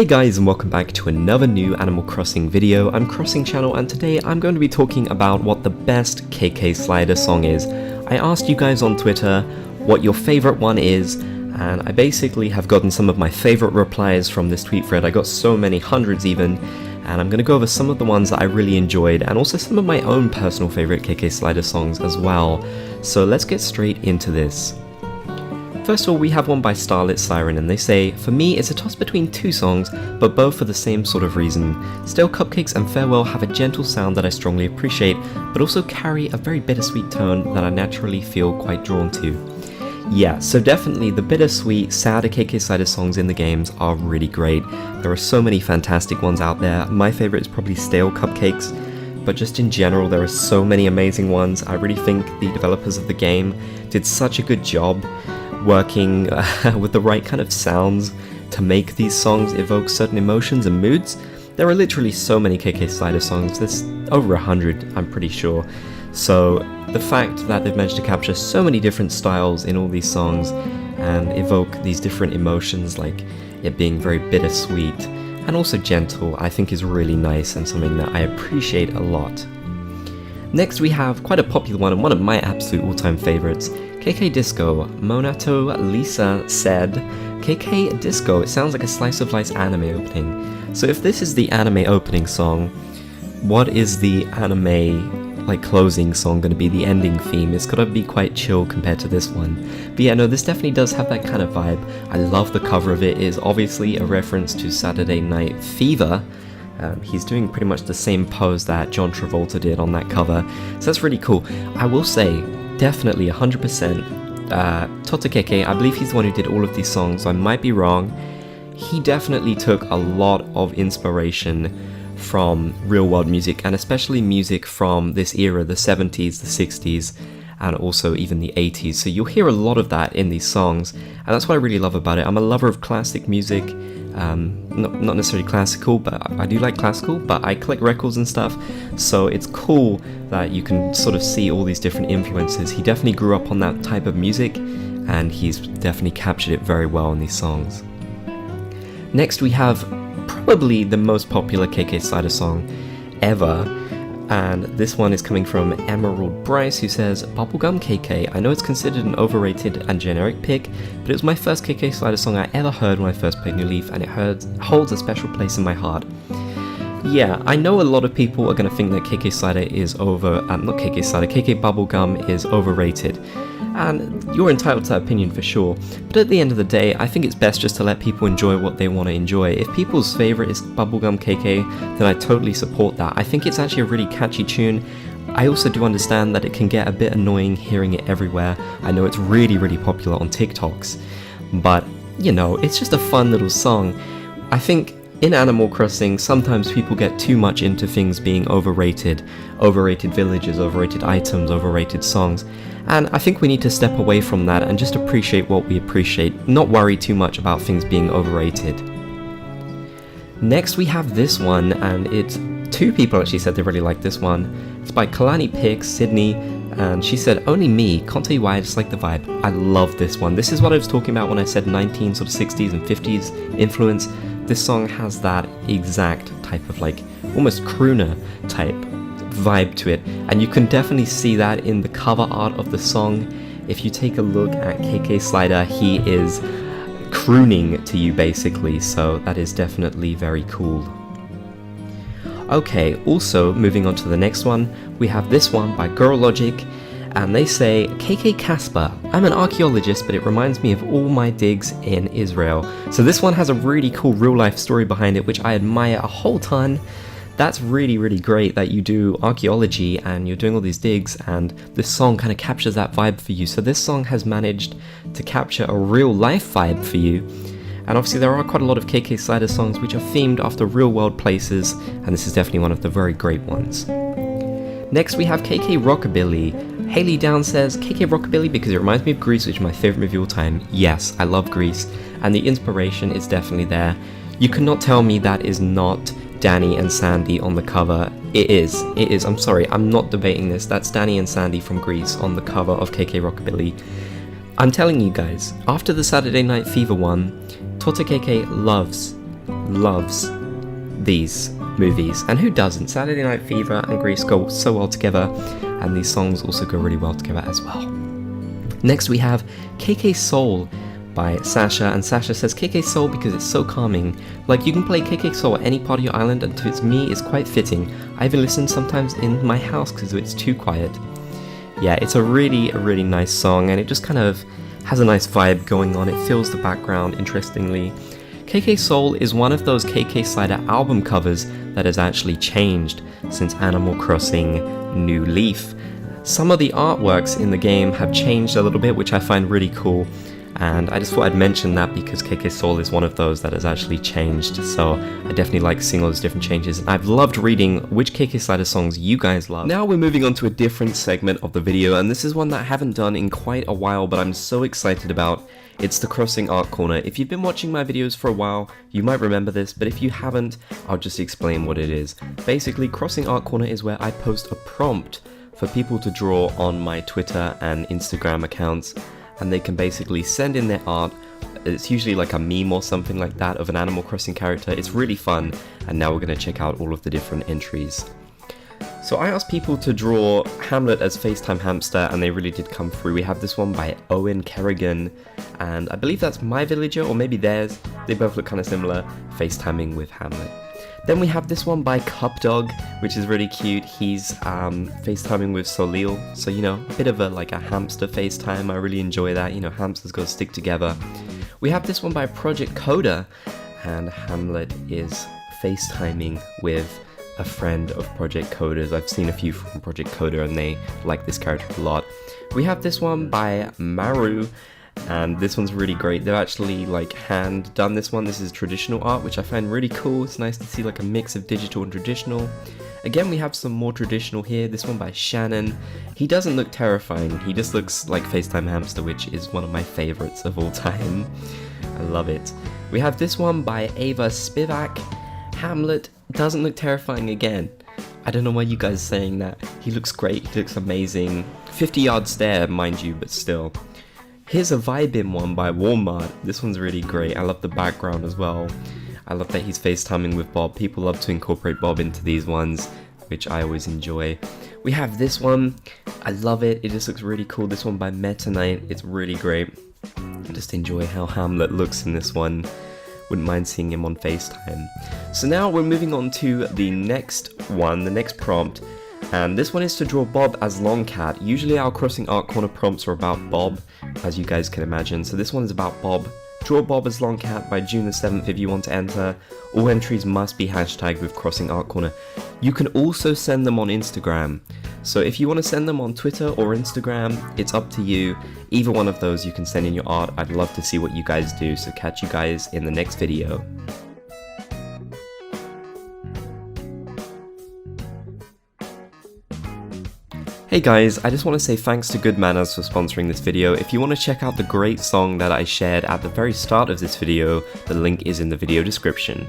Hey guys, and welcome back to another new Animal Crossing video. I'm CrossingChannel, and today I'm going to be talking about what the best KK Slider song is. I asked you guys on Twitter what your favorite one is, and I basically have gotten some of my favorite replies from this tweet thread. I got so many, hundreds even, and I'm going to go over some of the ones that I really enjoyed, and also some of my own personal favorite KK Slider songs as well. So let's get straight into this. First of all, we have one by Starlit Siren, and they say, "For me, it's a toss between two songs, but both for the same sort of reason. Stale Cupcakes and Farewell have a gentle sound that I strongly appreciate, but also carry a very bittersweet tone that I naturally feel quite drawn to." Yeah, so definitely the bittersweet, sadder KK Slider songs in the games are really great. There are so many fantastic ones out there. My favorite is probably Stale Cupcakes, but just in general, there are so many amazing ones. I really think the developers of the game did such a good job working with the right kind of sounds to make these songs evoke certain emotions and moods. There are literally so many KK Slider songs, there's over 100, I'm pretty sure. So the fact that they've managed to capture so many different styles in all these songs and evoke these different emotions, like it being very bittersweet and also gentle, I think is really nice and something that I appreciate a lot. Next we have quite a popular one and one of my absolute all-time favorites, KK Disco. Monato Lisa said, "KK Disco, it sounds like a slice of life anime opening." So if this is the anime opening song, what is the anime closing song going to be, the ending theme? It's got to be quite chill compared to this one. But yeah, no, this definitely does have that kind of vibe. I love the cover of it. It is obviously a reference to Saturday Night Fever. He's doing pretty much the same pose that John Travolta did on that cover, so that's really cool. I will say, definitely 100%, Totakeke, I believe he's the one who did all of these songs, so I might be wrong. He definitely took a lot of inspiration from real world music, and especially music from this era, the 70s, the 60s, and also even the 80s. So you'll hear a lot of that in these songs, and that's what I really love about it. I'm a lover of classic music. Not necessarily classical, but I do like classical, but I collect records and stuff, so it's cool that you can sort of see all these different influences. He definitely grew up on that type of music, and he's definitely captured it very well in these songs. Next we have probably the most popular KK Slider song ever, and this one is coming from Emerald Bryce, who says, "Bubblegum KK, I know it's considered an overrated and generic pick, but it was my first KK Slider song I ever heard when I first played New Leaf, and it holds a special place in my heart." Yeah, I know a lot of people are going to think that KK Slider is KK Bubblegum is overrated, and you're entitled to that opinion for sure, but at the end of the day, I think it's best just to let people enjoy what they want to enjoy. If people's favourite is Bubblegum KK, then I totally support that. I think it's actually a really catchy tune. I also do understand that it can get a bit annoying hearing it everywhere. I know it's really, really popular on TikToks, but, you know, it's just a fun little song. I think in Animal Crossing, sometimes people get too much into things being overrated. Overrated villages, overrated items, overrated songs. And I think we need to step away from that and just appreciate what we appreciate, not worry too much about things being overrated. Next we have this one, and it's two people actually said they really like this one. It's by Kalani Pix, Sydney, and she said, "Only me, can't tell you why, I just like the vibe." I love this one. This is what I was talking about when I said 1960s and 50s influence. This song has that exact type of almost crooner type vibe to it, and you can definitely see that in the cover art of the song. If you take a look at KK Slider, he is crooning to you basically, so that is definitely very cool. Okay, also moving on to the next one, we have this one by Girl Logic, and they say, "KK Casper, I'm an archaeologist, but it reminds me of all my digs in Israel." So this one has a really cool real life story behind it, which I admire a whole ton. That's really, really great that you do archaeology and you're doing all these digs, and this song kind of captures that vibe for you. So this song has managed to capture a real life vibe for you. And obviously there are quite a lot of KK Slider songs which are themed after real world places, and this is definitely one of the very great ones. Next we have KK Rockabilly. Haley Down says, "KK Rockabilly because it reminds me of Grease, which is my favourite movie of all time." Yes, I love Grease, and the inspiration is definitely there. You cannot tell me that is not Danny and Sandy on the cover. It is, I'm sorry, I'm not debating this. That's Danny and Sandy from Grease on the cover of KK Rockabilly. I'm telling you guys, after the Saturday Night Fever one, Totakeke loves loves these movies, and who doesn't? Saturday Night Fever and Grease go so well together, and these songs also go really well together as well. Next we have KK Soul by Sasha, and Sasha says KK Soul because it's so calming. Like, you can play KK Soul at any part of your island, and to me it's quite fitting. I even listen sometimes in my house because it's too quiet. Yeah, it's a really nice song, and it just kind of has a nice vibe going on. It fills the background interestingly. KK Soul is one of those KK Slider album covers that has actually changed since Animal Crossing New Leaf. Some of the artworks in the game have changed a little bit, which I find really cool, and I just thought I'd mention that because KK Soul is one of those that has actually changed, so I definitely like seeing all those different changes. I've loved reading which KK Slider songs you guys love. Now we're moving on to a different segment of the video, and this is one that I haven't done in quite a while, but I'm so excited about. It's the Crossing Art Corner. If you've been watching my videos for a while, you might remember this, but if you haven't, I'll just explain what it is. Basically, Crossing Art Corner is where I post a prompt for people to draw on my Twitter and Instagram accounts, and they can basically send in their art. It's usually like a meme or something like that of an Animal Crossing character. It's really fun, and now we're going to check out all of the different entries. So I asked people to draw Hamlet as FaceTime Hamster, and they really did come through. We have this one by Owen Kerrigan, and I believe that's my villager, or maybe theirs. They both look kind of similar, FaceTiming with Hamlet. Then we have this one by Cupdog, which is really cute. He's FaceTiming with Solil, so you know, a bit of a hamster FaceTime. I really enjoy that. You know, hamsters gotta stick together. We have this one by Project Coda, and Hamlet is FaceTiming with a friend of Project Coda's. I've seen a few from Project Coda, and they like this character a lot. We have this one by Maru, and this one's really great. They've actually hand done this one. This is traditional art, which I find really cool. It's nice to see a mix of digital and traditional. Again, we have some more traditional here. This one by Shannon. He doesn't look terrifying. He just looks like FaceTime Hamster, which is one of my favorites of all time. I love it. We have this one by Ava Spivak. Hamlet doesn't look terrifying again. I don't know why you guys are saying that. He looks great. He looks amazing. 50-yard stare, mind you, but still. Here's a Vibin one by Walmart. This one's really great. I love the background as well. I love that he's FaceTiming with Bob. People love to incorporate Bob into these ones, which I always enjoy. We have this one. I love it. It just looks really cool. This one by Meta Knight. It's really great. I just enjoy how Hamlet looks in this one. Wouldn't mind seeing him on FaceTime. So now we're moving on to the next one, the next prompt. And this one is to draw Bob as Longcat. Usually our Crossing Art Corner prompts are about Bob, as you guys can imagine. So this one is about Bob. Draw Bob as Longcat by June the 7th if you want to enter. All entries must be hashtagged with Crossing Art Corner. You can also send them on Instagram. So if you want to send them on Twitter or Instagram, it's up to you. Either one of those you can send in your art. I'd love to see what you guys do. So catch you guys in the next video. Hey guys, I just want to say thanks to Good Manners for sponsoring this video. If you want to check out the great song that I shared at the very start of this video, the link is in the video description.